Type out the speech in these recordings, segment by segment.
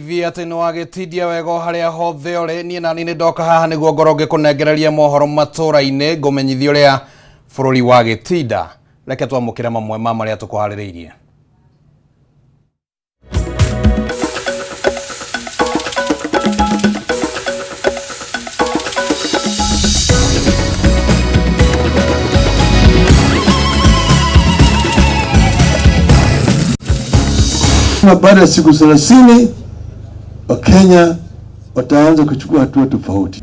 TV ati no agitidia wego haria hothe ore nie nani ni ndoka haha niguo ngoroge kunengereria mohoro Matuuraini ngumenyithia uria bururi wa gitinda reke twamukira mamwe ma maria tukuhaririirie. Baada ya siku 30 Wakenya wataanza kuchukua hatua tofauti.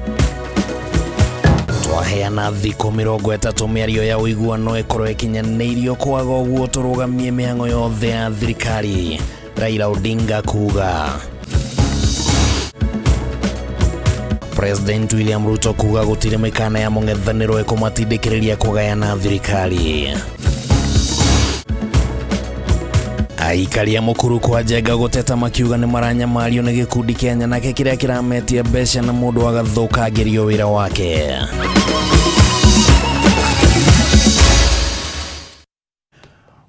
Twaheana thikũ 30 mĩario ya ũiguano ĩkorwo ĩkinyanĩirio kwaga ũguo tũrũgamie mĩhang'o yothe ya thirikari. Raila Odinga kuga. President William Ruto kuga gũtirĩ mĩkana ya mũng'ethanĩro ĩkũmatindĩkĩrĩria kũgayana thirikari. Aikaria mukuru kwa Njenga guteta makiuga ni maranyamario ni gikundi kia nyanake kiria kirametia mbeca na mundu agathukagirio wira wake.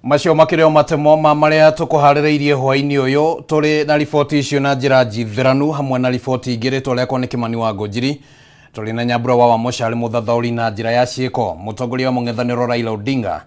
Macio makireo matemo ma maria tukuhaririirie hwaini uyu turi na riboti icio na njira njithiranu hamwe na riboti ingiri turekwo ni Kimani wa Ngũnjiri turi na Nyambura wa Moshari muthathauri na njira ya ciiko. Mutongoria wa mũng'ethanĩro Raila Odinga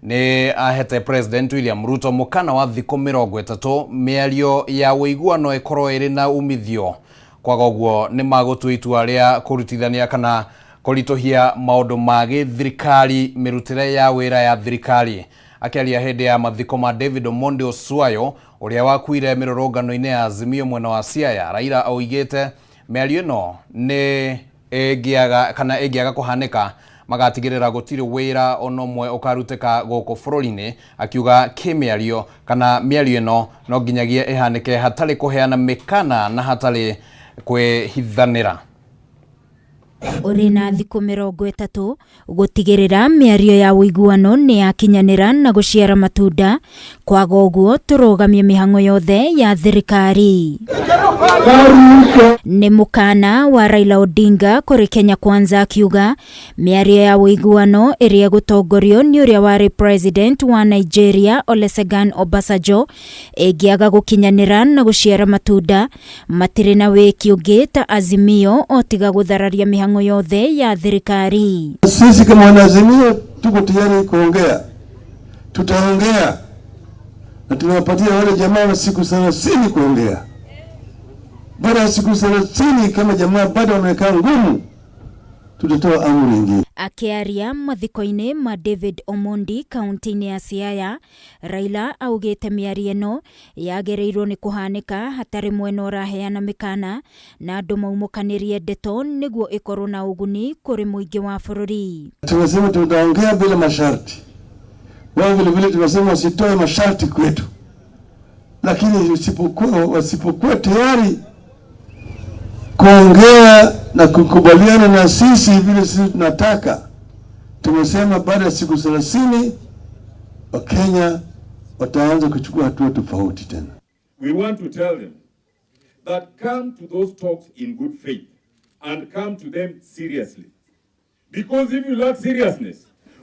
ni ahete President William Ruto mukana wa thikũ 30 mĩario ya ũiguano ikorwo iri na umithio kwaga ũguo ni magutua itua ria kurutithania kana kurituhia maundu ma githirikari mirutire ya wira ya thirikari. Akiaria hindi ya mathiko ma David Omondi Osuayo uria wakuire mirorongano-ini ya Azimio mwena wa Siaya, Raila oigite mĩario ĩno ni ĩngĩaga kuhanika magatigirira gutiri wira onomwe ukaruteka goko bururi-ini, akiuga kimĩario kana mĩario ĩno no nginyagia ihanike hatari kuheana mikana na hatari kwihithanira. Uri na thikũ 30 gutigirira mĩario ya ũiguano ni yakinyanira na guciara matunda kwaga ũguo turugamie mĩhang'o yothe ya thirikari. Ni mukana wa Raila Odinga kuri Kenya Kwanza akiuga mĩario ya ũiguano ĩrĩa gutongorio ni uria wari president wa Nigeria Olusegun Obasanjo ĩngĩaga gukinyanira na guciara matunda matire na wiki ungi ta Azimio otiga guthararia mĩhang'o yothe ya thirikari. Sisi kama Azimio tuko tayari kuongea, tutaongea na tunawapatia wale jamaa wa siku 30 kuongea. Baada ya siku 30 kama jamaa bado wamekaa ngumu, tutatoa amri nyingine. Akiaria mathiko-ini ma David Omondi kaunti-ini ya Siaya, Raila augite mĩario ĩno yagereirwo ni kuhanika hatari mwena ũraheana mikana na andu maumũkanirie ndeto niguo ikorwo na uguni kuri muingi wa bururi. Tunasema tutaongea bila masharti. Wao vile vile tunasema wasitoe masharti kwetu. Lakini wasipokuwa tayari kuongea na kukubaliana na sisi vile sisi tunataka, tumesema baada ya siku 30 Wakenya wataanza kuchukua hatua tofauti tena. We want to tell them that come to those talks in good faith and come to them seriously. Because if you lack seriousness,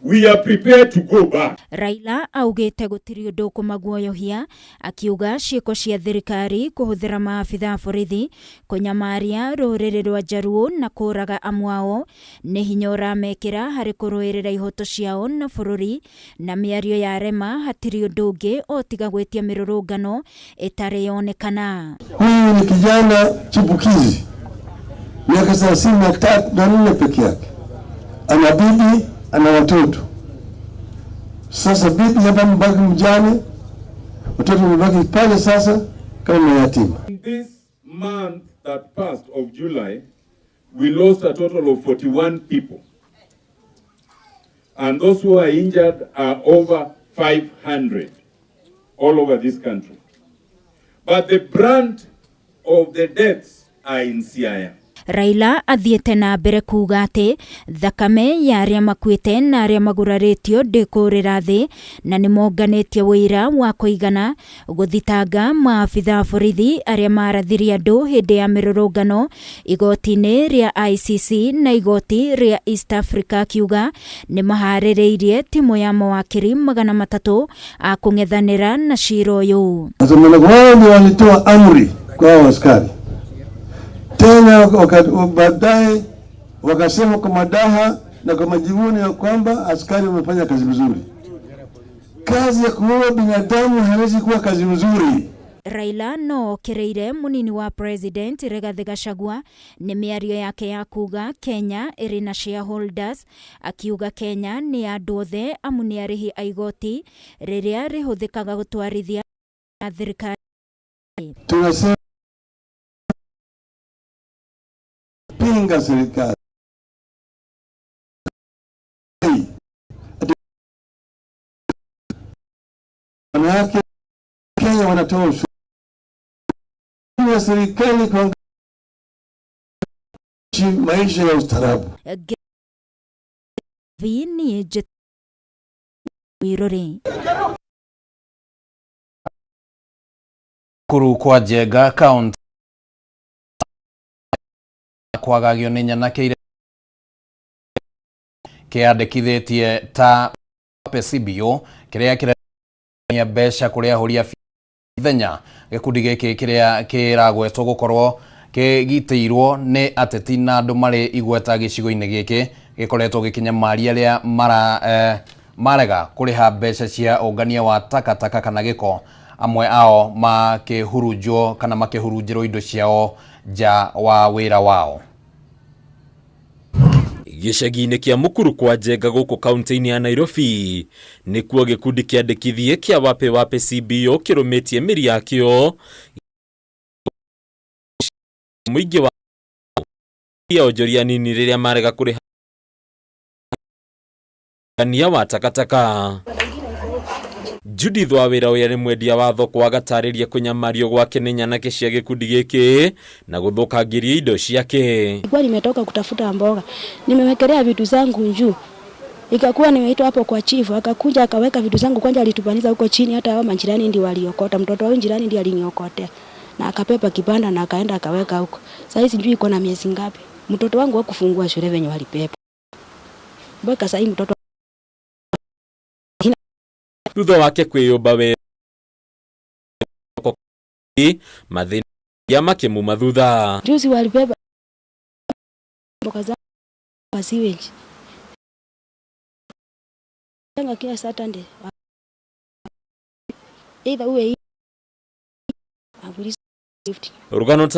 we are prepared to go back. Raila augite gutiri undu kumaguoyohia, akiuga ciiko cia thirikari kuhuthira maabitha borithi kunyamaria ruriri rwa Jaruo na kuraga amwao ni hinya uramekira hari kuruirira ihoto ciao na bururi na mĩario ya rema hatiri undu ungi otiga gwetia mirurungano itari yonekana. Huyu ni kijana chipukizi miaka 34 peke yake, ana bibi ana watoto. Sasa bibi hapa mbaki mjane, watoto mbaki pale sasa kama yatima. In this month that passed of July, we lost a total of 41 people. And those who are injured are over 500 all over this country. But the brunt of the deaths are in Siaya. Raila athiete na mbere kuga ati thakame ya aria makuite na aria maguraritio ndikurira thi na ni monganitie wira wa kuigana guthitanga maabitha borithi aria marathiria andu hindi ya mirurungano igoti-ini ria ICC na igoti ria East Africa kiuga ni mahaririirie timu ya mawakiri 300 a kung'ethanira na cira uyu. Wao walitoa amri kwa askari. Tena baadaye wakasema kwa madaha na kwa majivuno ya kwamba askari wamefanya kazi nzuri. Kazi ya kuua binadamu haiwezi kuwa kazi nzuri. Raila no kereire munini wa president Rigathi Gachagua ni miario yake ya kuga Kenya iri na shareholders, akiuga Kenya ni andu othe amu ni arihi aigoti riria rihuthikaga gutwarithia thirikari. Tunasema pinga serikali. Wanawake Kenya wanatoa ushuru wa serikali kwa maisha ya ustaarabu. Vini wirore kuru kwa Jega account kwagagio ni nyanake kiandikithitie ta CBO kiria kiria besha kuria horia ithenya gikundi giki kiria kiragwetwo gukorwo kigitiirwo ni ateti na andu mari igweta gicigo-ini giki gikoretwo gikinya mari aria marega kuriha besha cia ongania wa takataka kana giko, amwe ao makihurunjwo kana makihurunjirwo indo ciao ja wa wira wao. Gicagi-inĩ kia Mukuru kwa Njenga gũkũ kaunti-inĩ ya Nairobi nĩkuo gĩkundi kĩandĩkithie kĩa wape CBO kĩrũmĩtie mĩri yakĩo mũingĩ wa onjoria nini rĩrĩa marega kũrĩha ongania wa takataka. Judith wa wĩra ũrĩa nĩ mwendia wa thoko agatarĩria kũnyamario gwake nĩ nyanake cia gĩkundi gĩkĩ na gũthũkangĩria indo ciake. Nilikuwa nimetoka kutafuta mboga, nimewekelea vitu zangu juu, ikakuwa nimeitwa hapo kwa chifu, akakuja akaweka vitu zangu kwanza, alitupaniza huko chini, hata hao majirani ndio waliokota, mtoto wao jirani ndiye aliniokotea na akapepa kibanda na akaenda akaweka huko. Sasa sijui iko na miezi ngapi, mtoto wangu hakufungua shule venye walipepa mpaka sasa mtoto thutha wake kwĩyũmba we mathĩna ya makĩmuma thutha. Juzi walibeba mboga za sewage tanga kila Saturday either uwe rugano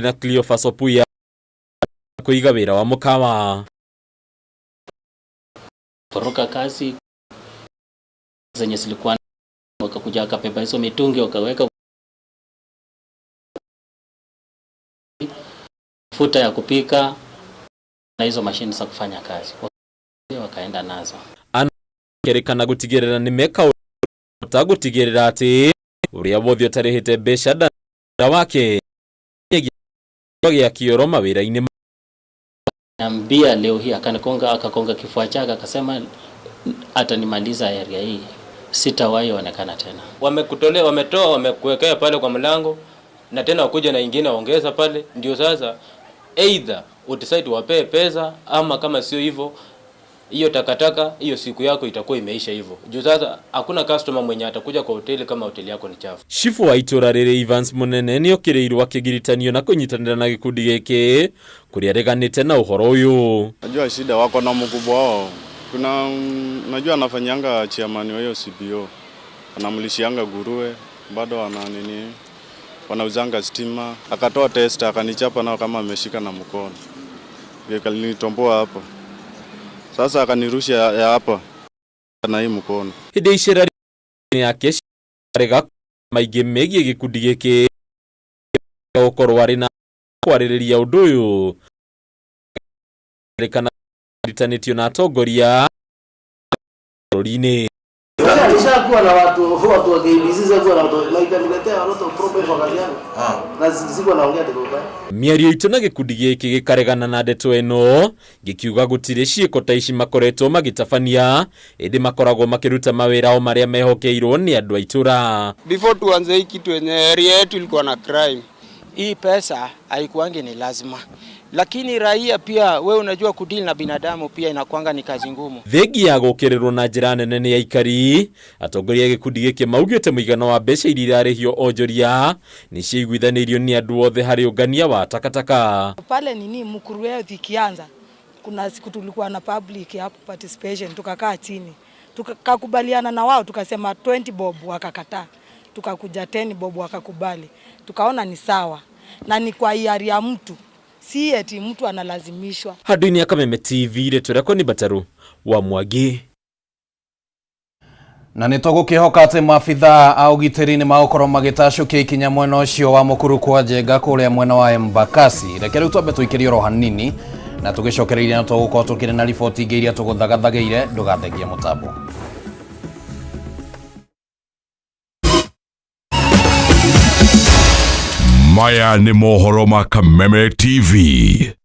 na Cleophas Opuya kuiga wĩra wa mũkawa toroka kazi zenye zilikuwa wakakuja akapepa hizo mitungi wakaweka futa ya kupika na hizo mashini za kufanya kazi wakaenda nazo. Anakerekana gutigirira ni meka utagutigirira ati uria bothio tarihite besha da wake ya kioro mawira-ini. Nambia leo hii akakonga kifua chake akasema atanimaliza area hii, sitawahi onekana tena. Wametoa wamekuwekea pale kwa mlango na tena wakuja na ingine waongeza pale. Ndio sasa either udecide wapee pesa ama kama sio hivyo hiyo takataka hiyo siku yako itakuwa imeisha hivyo. Juu sasa hakuna customer mwenye atakuja kwa hoteli kama hoteli yako ni chafu. Shifu wa itura rĩrĩ Evans Munene nĩ okireirwo akĩgiritanio na kũnyitanĩra na gĩkundi gĩkĩ kũrĩa reganĩte na ũhoro ũyũ. Najua shida wako na mkubwa wao. Kuna najua anafanyanga chairman wa hiyo CBO. Anamlishianga nguruwe, bado wanauzanga stima. Akatoa test akanichapa nao kama ameshika na mkono. Nilitomboa hapo. Sasa akanirusha ya hapa na hii mkono. Hĩndĩ icera yake rega maingĩ megie gĩkundi gĩkĩ gũkorwo arĩ na kwarĩrĩria ũndũ ũyũ rekana ritanĩtio na atongoria bũrũri-inĩ. Nishakuwa na watu wa KBC sasa na watu niletea watu problem kwa kazi yangu. Na sikuwa naongea ndio. Mĩario itũ na gĩkundi gĩkĩ gĩkaregana na ndeto ĩno gĩkiuga gũtirĩ ciĩko ta ici makoretwo magĩtabania ĩndĩ makoragwo makĩruta mawĩra o marĩa mehokeirwo nĩ andũ a itũra. Before tuanze hii kitu yenye area yetu ilikuwa na crime. Hii pesa haikuangi ni lazima. lakini raia pia wewe unajua kudili na binadamu pia inakuanga ni kazi ngumu. Thegi ya gukirirwo na njira nene ni aikari atongoria gikundi giki maugite muigana wa mbeca iria irarihio onjoria ni ciiguithanirio ni andu othe hari ungania wa takataka. Pale nini mkuru wao ikianza, kuna siku tulikuwa na public hapo participation, tukakaa chini tukakubaliana na wao, tukasema 20 bob wakakataa, tukakuja 10 bob wakakubali, tukaona ni sawa na ni kwa hiari ya mtu, si eti mtu analazimishwa. Hadini ya Kameme TV retwera ni Bataru wa Mwagi. Na nitogukihoka ati maabitha a ugitiri ni magukorwo magitacukia ikinya mwena ucio wa mukuru kwa Njenga kuria mwena wa Embakasi. Reke riu twambe tuikirie ro hanini na tugicokereiria na tugukorwo tukire na riboti ingi iria tuguthagathageire ndugathegie mutambo. Maya ni mohoro ma Kameme TV.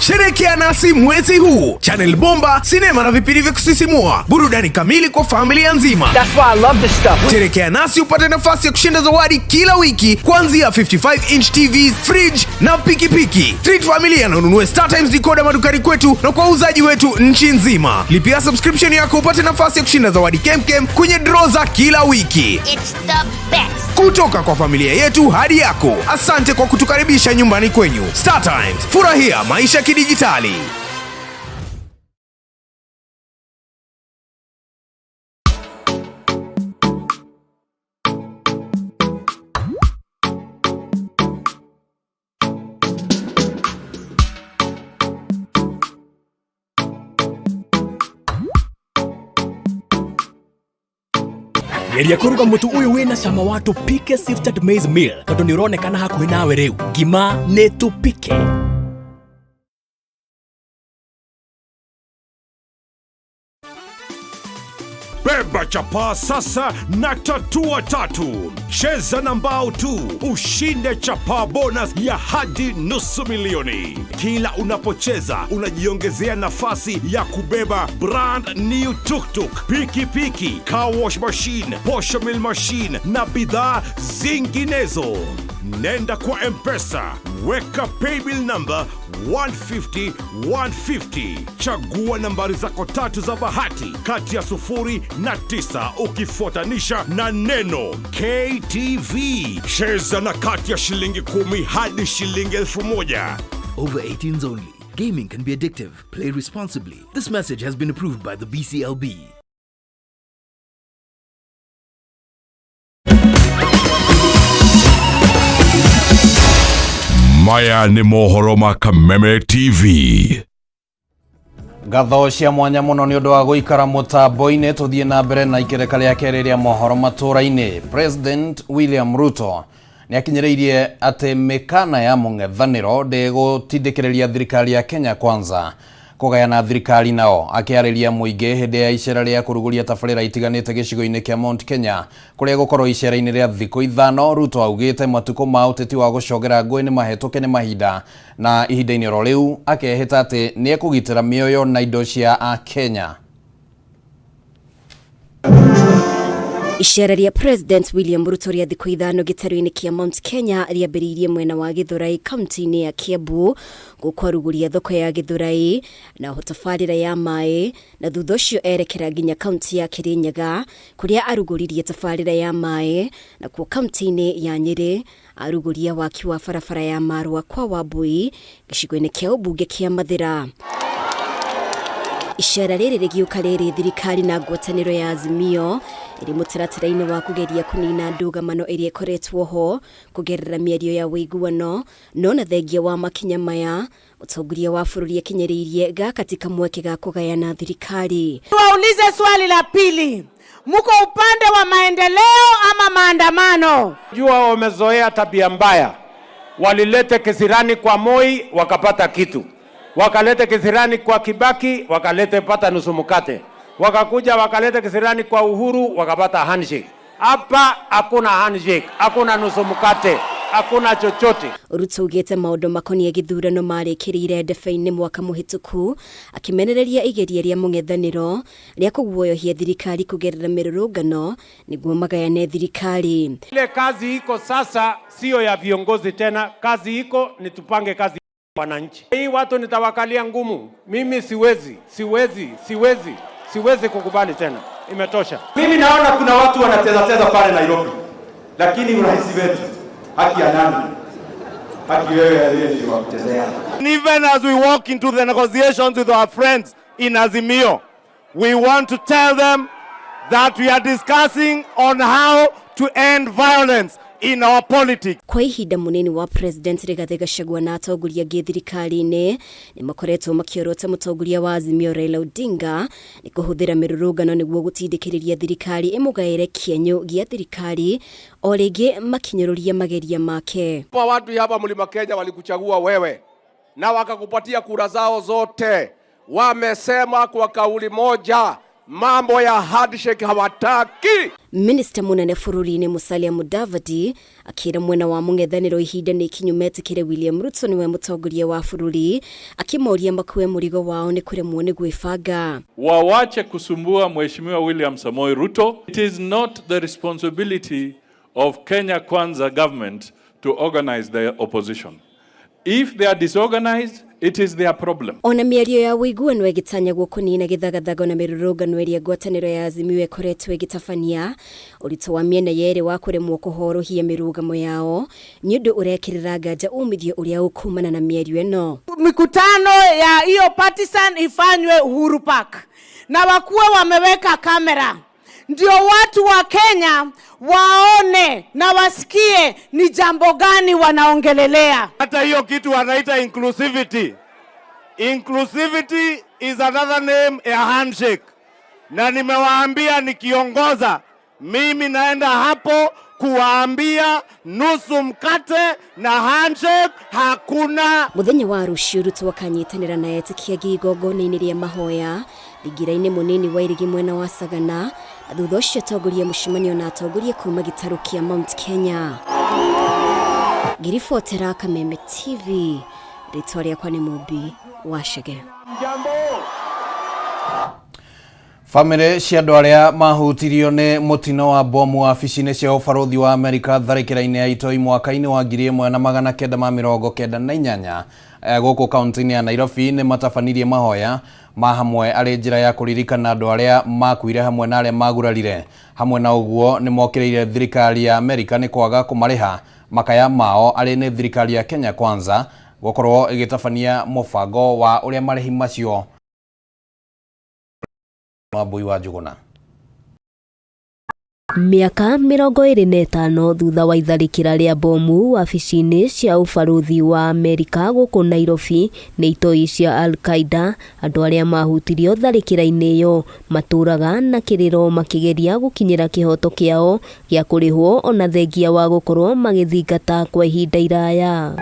Sherekea nasi mwezi huu. Channel bomba, sinema na vipindi vya kusisimua, burudani kamili kwa familia nzima. That's why I love this stuff. Sherekea nasi upate nafasi ya kushinda zawadi kila wiki kuanzia 55-inch TVs, fridge na pikipiki. Treat familia na ununue StarTimes decoder madukani kwetu na kwa wauzaji wetu nchi nzima. Lipia subscription yako upate nafasi ya kushinda zawadi kemkem kwenye draw za kila wiki. It's the best. Kutoka kwa familia yetu hadi yako. Asante kwa kutukaribisha nyumbani kwenyu. StarTimes, furahia maisha kidijitali. Geria kuruga mutu uyu wina cama wa tupike sifted maize meal tondu ni uronekana hakuhi nawe riu. Ngima ni tupike. Beba chapa sasa na tatua tatu. Cheza na mbao tu, ushinde chapa bonus ya hadi $500,000. Kila unapocheza unajiongezea nafasi ya kubeba brand new tuk-tuk, piki, car wash machine, posho mill machine na bidhaa zinginezo. Nenda kwa M-Pesa, weka paybill number 150-150. Chagua nambari zako tatu za bahati kati ya 0 na 9 ukifuatanisha na neno KTV. Cheza na kati ya shilingi 10 hadi shilingi 1,000. Over 18s only. Gaming can be addictive. Play responsibly. This message has been approved by the BCLB. Maya ni mohoro ma Kameme TV. Gatho cia mwanya muno ni undu wa guikara mutambo-ini. Tuthie na mbere na ikereka ria keri ria mohoro Matuuraini. President William Ruto ni akinyereirie ati mikana ya mung'ethaniro ndigutindikiriria thirikari ya Kenya Kwanza kugayana thirikari nao. Akiariria muingi hindi ya icera ria kuruguria tabarira itiganite gicigo-ini kia Mount Kenya kuria gukorwo icera-ini ria thikũ 5, Ruto augite matuko ma uteti wa gucogera ngui ni mahetoke ni mahinda na ihinda-ini ro riu akehita ati ni ekugitira mioyo na indo cia a Kenya. Icera ria President William Ruto ria thikũ 5 gĩtarũ-inĩ kia Mount Kenya riambĩrĩirie mwena wa Gĩthũrai kaunti-inĩ ya Kiambu gũkwaruguria thoko ya Gĩthũrai na tabarĩra ya maĩ, na thutha ũcio erekera nginya kaunti ya Kirinyaga kũrĩa arugũririe tabarĩra ya maĩ, na kuo kaunti-inĩ ya Nyeri aruguria waki wa barabara ya Marua kwa Wambui gĩcigo-inĩ kia ũmbunge kia Mathira. Icera rĩrĩ rĩgiũka rĩrĩ thirikari na ngwatanĩro ya Azimio ĩrĩ mũtaratara-inĩ wa kũgeria kũnina ndũgamano ĩrĩa ĩkoretwo ho kũgerera mĩario ya ũiguano, no na thengia wa makinya maya ũtongoria wa bũrũri akinyereirie katika mweke ga kũgayana thirikari. Waulize swali la pili, muko upande wa maendeleo ama maandamano? Jua wamezoea tabia mbaya, walilete kisirani kwa Moi wakapata kitu, wakalete kisirani kwa Kibaki wakalete pata nusu mkate, wakakuja wakalete kisirani kwa Uhuru wakapata handshake. Hapa hakuna handshake, hakuna nusu mkate, hakuna chochote. Ruto ugete maundu makonie githurano marikirire ndebe-ini mwaka muhituku akimenereria igeria ria mung'ethaniro ria kuguoyohia thirikari kugerera mirurungano niguo magayane thirikari. Ile kazi iko sasa sio ya viongozi tena, kazi iko ni tupange kazi wananchi. Hii watu nitawakalia ngumu, mimi siwezi kukubali tena, imetosha. Mimi naona kuna watu wanacheza pale Nairobi, lakini urahisi wetu haki ya nani? Haki wewe aliye wa kuchezea. Even as we walk into the negotiations with our friends in Azimio, we want to tell them that we are discussing on how to end violence in our politics. Kwa ihinda munini wa President Rigathi Gachagua na atongoria angĩ thirikari-inĩ nĩ makoretwo makiorota mũtongoria wa Azimio Raila Odinga nĩ kũhũthĩra mĩrũrũngano nĩguo gũtindĩkĩrĩria thirikari ĩmũgaĩre kĩenyũ gĩa thirikari o rĩngĩ makinyũrũria mageria make. Kwa watu hapa Mlima Kenya walikuchagua wewe na wakakupatia kura zao zote, wamesema kwa kauli moja mambo ya handshake hawataki. Minister munene bũrũri-inĩ Musalia Mudavadi akira mwena wa mung'ethanĩro ihinda nĩ ikinyu metikire William Ruto niwe mũtongoria wa bũrũri akimoria makue mũrigo wao nĩ kũremwo nĩ gwĩbanga. Wawache kusumbua Mheshimiwa William Samoei Ruto. It is not the responsibility of Kenya Kwanza government to organize the opposition. If they are disorganized, it is their problem. Ona mĩario ya ũiguano ĩgĩtanyagwo kũnina gĩthagathago na mĩrũrũngano ĩrĩa ngwatanĩro ya Azimio ĩkoretwo ĩgĩtabania ũritũ wa mĩena yerĩ wa kũremwo kũhorohia mĩrũgamo yao nĩ ũndũ ũrekĩrĩra nganja umithio ũrĩa ũkumana na mĩario ĩno. Mikutano ya hiyo partisan ifanywe Uhuru Park na wakuwe wameweka kamera ndio watu wa Kenya waone na wasikie ni jambo gani wanaongelelea. Hata hiyo kitu wanaita inclusivity. Inclusivity is another name ya handshake. Na nimewaambia nikiongoza, mimi naenda hapo kuwaambia nusu mkate na handshake hakuna. Muthenya wa rũciũ Ruto akanyitanĩra na etĩkia igongona-inĩ rĩa mahoya thigira-inĩ mũnini wa irigi mwena wa Sagana na thutha ũcio atongoria mũcemanio na atongoria kuma gĩtarũ kĩa Mount Kenya. Ngiribotera Kameme TV, rĩtwa rĩakwa nĩ Mũmbi Wachege. Family cia andũ arĩa mahutirio nĩ mũtino wa bomu wabici-inĩ cia ũbarũthi wa Amerika tharĩkĩra-inĩ ya Itoi mwaka-inĩ wa 1998 gũkũ kaunti-inĩ ya Nairobi nĩ matabanirie mahoya ma hamwe arĩ njĩra ya kũririkana andũ arĩa makuire hamwe na arĩa magurarire. Hamwe na ũguo nĩ mokĩrĩire thirikari ya Amerika nĩ kwaga kũmarĩha makaya mao arĩ nĩ thirikari ya Kenya Kwanza gũkorwo ĩgĩtabania mũbango wa ũrĩa marĩhi macio Mabui wa Juguna. Miaka 25 thutha wa itharĩkĩra rĩa bomu wabici-inĩ cia ũbarũthi wa Amerika gũkũ Nairobi nĩ itoi cia Al-Qaeda, andũ arĩa mahutirio tharĩkĩra-inĩ ĩyo matũraga na kĩrĩro makĩgeria gũkinyĩra kĩhoto kĩao gĩa kũrĩhwo ona thengia wa gũkorwo magĩthingata kwa ihinda iraya.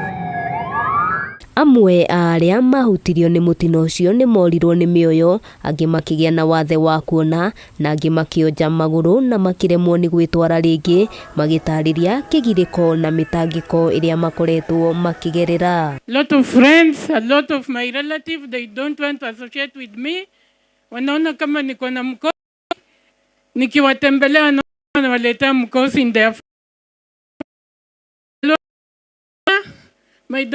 Amwe arĩa mahutirio nĩ mũtino ũcio nĩ morirwo nĩ mĩoyo, angĩ makĩgĩa na wathe wa kuona na angĩ makĩonja magũrũ na makĩremwo nĩ gwĩtwara rĩngĩ magĩtarĩria kĩgirĩko na mĩtangĩko ĩrĩa makoretwo makĩgerera. Lot of friends, a lot of my relatives, they don't want to associate with me. Wanaona kama niko na mkosi, nikiwatembelea na waletea mkosi in their my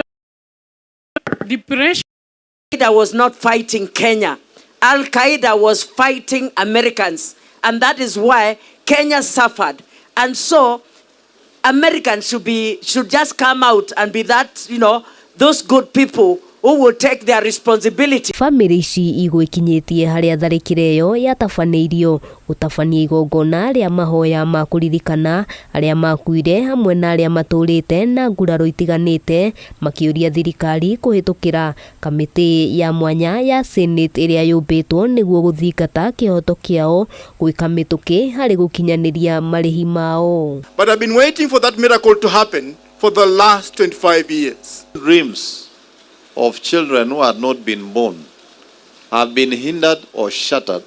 depression. Al-Qaeda was not fighting Kenya. Al-Qaeda was fighting Americans. And that is why Kenya suffered. And so Americans should just come out and be that, those good people who will take their responsibility. Family ici igũikinyĩtie harĩa tharĩkĩra ĩyo yatabanĩirio gũtabania igongona rĩa mahoya ma kũririkana arĩa makuire hamwe na arĩa matũrĩte na nguraro itiganĩte, makĩũria thirikari kũhĩtũkĩra kamĩtĩ ya mwanya ya Senate ĩrĩa yũmbĩtwo nĩguo gũthingata kĩhoto kĩao gwĩka mĩtũkĩ harĩ gũkinyanĩria marĩhi mao. But I've been waiting for that miracle to happen for the last 25 years. Dreams of children who had not been born have been hindered or shattered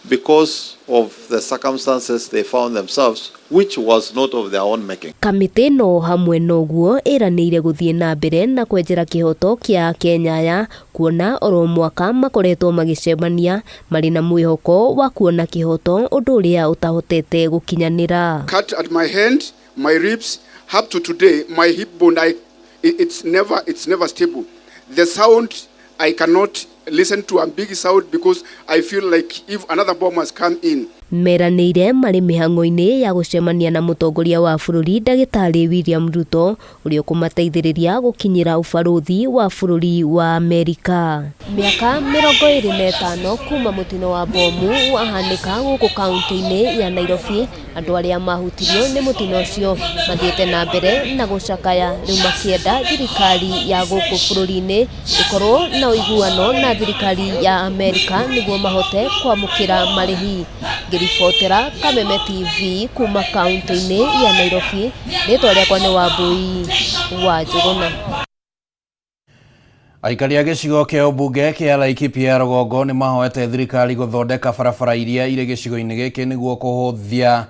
because of the circumstances they found themselves, which was not of their own making. Kamĩtĩ no hamwe noguo ĩranĩire gũthiĩ na mbere na kwenjera kĩhoto kĩa Kenya ya kuona oro mwaka makoretwo magĩcemania marĩ na mwĩhoko wa kuona kĩhoto ũndũ ũrĩa ũtahotete gũkinyanĩra. Cut at my hand, my ribs, up to today, my hip bone, it's never stable. The sound, I cannot listen to a big sound because I feel like if another bomb has come in. Meranĩire marĩ mĩhang'o-inĩ ya gũcemania na mũtongoria wa bũrũri Ndagĩtarĩ William Ruto ũrĩa ũkũmateithĩrĩria gũkinyĩra ũbarũthi wa bũrũri wa Amerika. Mĩaka 25 kuma mũtino wa bomu wahanĩka gũkũ kaunti-inĩ ya Nairobi, andũ arĩa mahutirio nĩ mũtino ũcio mathiĩte na mbere na gũcakaya rĩu makĩenda thirikari ya gũkũ bũrũri-inĩ ĩkorwo na ũiguano na thirikari ya Amerika nĩguo mahote kwamũkĩra marĩhi. Ngĩribotera Kameme TV kuma kaunti-inĩ ya Nairobi, rĩtwa rĩakwa nĩ Wambui wa Njũgũna. Aikari a gĩcigo kĩa ũmbunge kĩa Laikipia rũgongo nĩ mahoete thirikari gũthondeka barabara iria irĩ gĩcigo-inĩ gĩkĩ nĩguo kũhũthia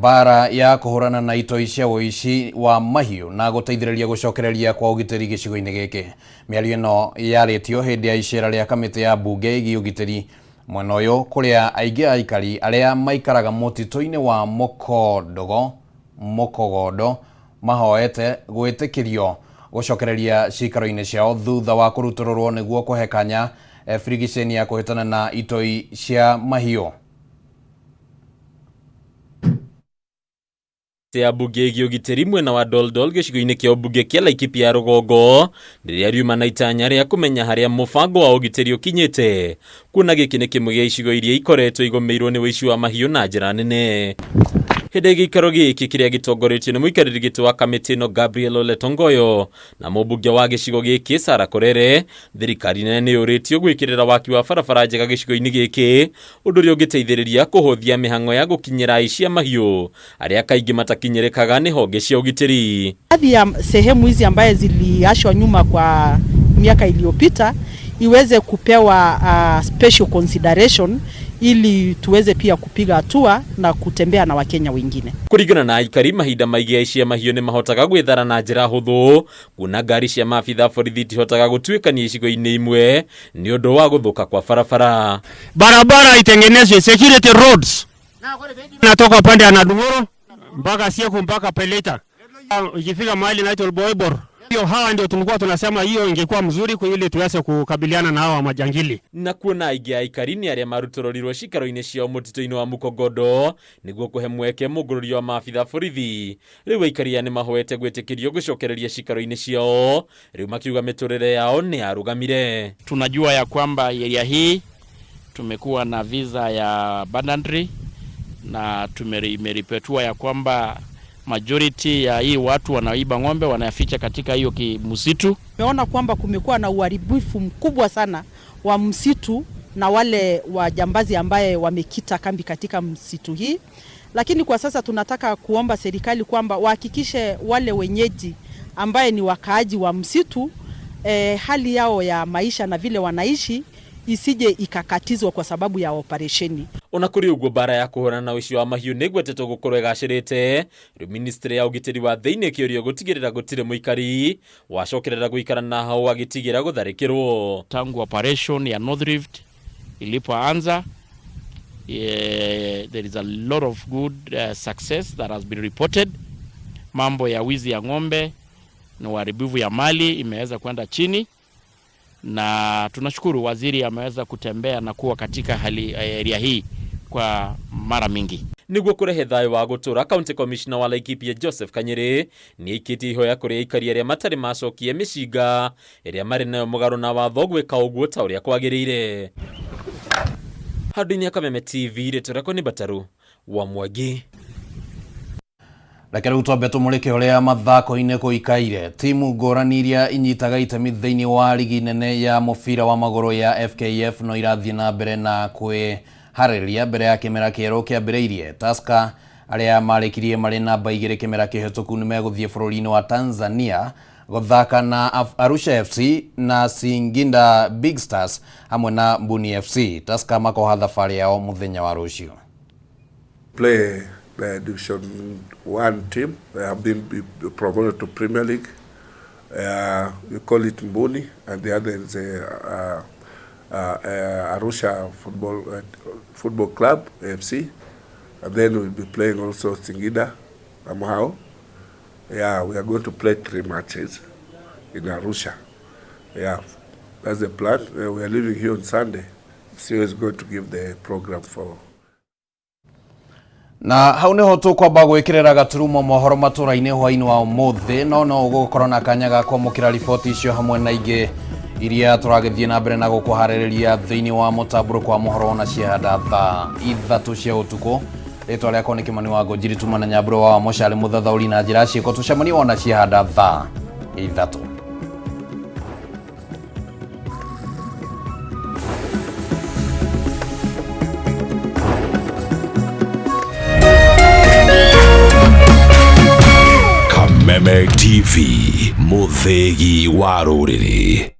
bara ya kũhũrana na itoi cia ũici wa mahiũ na gũteithĩrĩria gũcokereria kwa ũgitĩri gĩcigo-inĩ gĩkĩ. Mĩario ĩno yarĩtio hĩndĩ ya icera rĩa kamĩtĩ ya mbunge ĩgiĩ ũgitĩri mwena ũyũ kũrĩa aingĩ aikari arĩa maikaraga mũtitũ-inĩ wa Mokogodo mahoete gwĩtĩkĩrio gũcokereria cikaro-inĩ ciao thutha wa kũrutũrũrwo nĩguo kũhe kanya birigiceni ya kũhĩtana na itoi cia mahiũ. ya mbunge ĩgiĩ ũgitĩri mwena wa Doldol gĩcigo-inĩ kĩa ũmbunge kĩa Laikipia rũgongo rĩrĩa riuma na itanya rĩa kũmenya harĩa mũbango wa ũgitĩri ũkinyĩte, kuona gĩkĩ nĩ kĩmwe gĩa icigo iria ikoretwo igũmĩirwo nĩ ũici wa mahiũ na njĩra nene. Hĩndĩ gĩikaro gĩkĩ kĩrĩa gĩtongoretio nĩ mũikarĩri gĩtĩ wa kamĩtĩ ĩno Gabriel Ole Tongoyo na mũmbunge wa gĩcigo gĩkĩ Sara Korere, thirikari nene nĩ yũrĩtio gwĩkĩrĩra waki wa barabara njega gĩcigo-inĩ gĩkĩ, ũndũ ũrĩa ũngĩteithĩrĩria kũhũthia mĩhang'o ya gũkinyĩra aici a mahiũ arĩa kaingĩ matakinyĩrĩkaga nĩ honge cia ũgitĩri. Baadhi ya sehemu hizi ambaye ziliachwa nyuma kwa miaka iliyopita iweze kupewa special consideration ili tuweze pia kupiga hatua na kutembea na Wakenya wengine. Kũringana na aikari, mahinda maingĩ aici a mahiũ nĩ mahotaga gwĩthara na njĩra hũthũ, kuona ngari cia maabitha borithi itihotaga gũtuĩkania icigo-inĩ imwe nĩ ũndũ wa gũthũka kwa barabara. Barabara itengenezwe, security roads. Natoka upande ya Nadungoro mpaka Sieko mpaka Peleta. Ikifika mahali naitwa Boibor. Hiyo hawa ndio tulikuwa tunasema hiyo ingekuwa mzuri kwa ili tuweze kukabiliana na hawa majangili. Na kuona aingĩ aikari nĩ arĩa marutũrũrirwo cikaro-inĩ ciao mũtitũ-inĩ wa Mukogodo nĩguo kũhe mweke mũngũrũrio wa maabitha borithi. Rĩu aikari nĩ mahoete gwĩtĩkĩrio gũcokereria cikaro-inĩ ciao, rĩu makiuga mĩtũrĩre yao nĩ yarũgamire. Tunajua ya kwamba area hii tumekuwa na visa ya banditry na tumeripotiwa ya kwamba majority ya hii watu wanaiba ng'ombe wanayaficha katika hiyo msitu. Tumeona kwamba kumekuwa na uharibifu mkubwa sana wa msitu na wale wajambazi ambaye wamekita kambi katika msitu hii, lakini kwa sasa tunataka kuomba serikali kwamba wahakikishe wale wenyeji ambaye ni wakaaji wa msitu hali yao ya maisha na vile wanaishi isije ikakatizwa kwa sababu ya operesheni. Ona kũrĩ ũguo bara ya kũhũrana na ũici wa mahiũ nĩ ĩgwetetwo gũkorwo ĩgacĩrĩte, rĩu ministry ya ũgitĩri wa thĩinĩ ĩkĩũrio gũtigĩrĩra gũtirĩ mũikari wacokerera gũikara na hau agĩtigĩra gũtharĩkĩrwo. Tangu operation ya North Rift ilipoanza, there is a lot of good success that has been reported. Mambo ya wizi ya ng'ombe na uharibifu ya mali imeweza kwenda chini, na tunashukuru waziri ameweza kutembea na kuwa katika hali area hii kwa mara mingi. Nĩguo kũrehe thayũ wa gũtũra, County Commissioner wa Laikipia Joseph Kanyere nĩ aikĩtie ihoya kũrĩ aikari arĩa matarĩ macokie mĩcinga ĩrĩa marĩ nayo mũgarũ na watho gwĩka ũguo ta ũrĩa kwagĩrĩire. Handũ-inĩ ya Kameme TV rĩtwa rĩakwa nĩ Bataru wa Mwangi. Reke rĩu twambe tũmũrĩke ũrĩa mathako-inĩ gũikaire. Timu ngũrani iria inyitaga itemi thĩinĩ wa ligi nene ya mũbira wa magũrũ ya FKF no irathiĩ na mbere na kwĩharĩria mbere ya kĩmera kĩerũ kĩambĩrĩirie. Tusker arĩa marĩkirie marĩ namba 2 kĩmera kĩhĩtũku nĩ megũthiĩ bũrũri-inĩ wa Tanzania guthaka na Arusha FC na Singinda Big Stars hamwe na Mbuni FC. Tusker makoha thabarĩ yao muthenya wa rũciũ. Play the Division 1 team. They have been promoted to Premier League. We call it Mbuni, and the other is Arusha Football Club, AFC. And then we'll be playing also Singida, Amhao. Yeah, we are going to play 3 matches in Arusha. Yeah, that's the plan. We are leaving here on Sunday. CEO is going to give the program for. Na hau niho tukwamba gwikirira gaturumo mohoro matũra-inĩ hwainĩ wa ũmũthĩ, no gũkorwo na kanya ga kwamũkĩra riboti icio hamwe na ingĩ iria tũragĩthiĩ na mbere na gũkũharĩrĩria thĩinĩ wa mũtambũrũko wa mohoro na ciahanda thaa 3 cia ũtukũ. Rĩtwa rĩakwa nĩ Kĩmani wa Ngũnjiri, tuma na nyambũro wa Mocarĩ mũthathaũri na njĩra ciĩko tũcemanie ona ciahanda thaa 3. Kameme TV, mũthĩgi wa rũrĩrĩ.